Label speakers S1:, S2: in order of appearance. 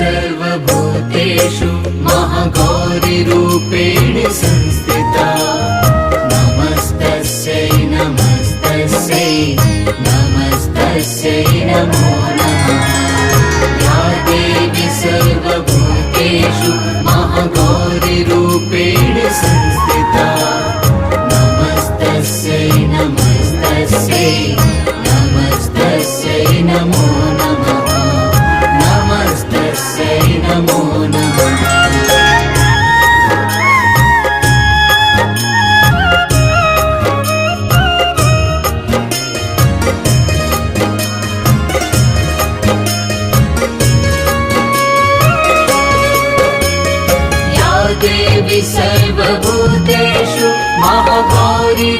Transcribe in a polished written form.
S1: सर्वभूतेषु महागौरीरूपेण संस्थिता नमस्तस्यै नमस्तस्यै नमस्तस्यै नमो नमः या देवी सर्वभूतेषु महागौरीरूपेण संस्थिता नमस्तस्यै नमस्तस्यै नमस्तस्यै नमो नमः नमस्तस्यै नमो नमः देवी सर्वभूतेषु महागौरी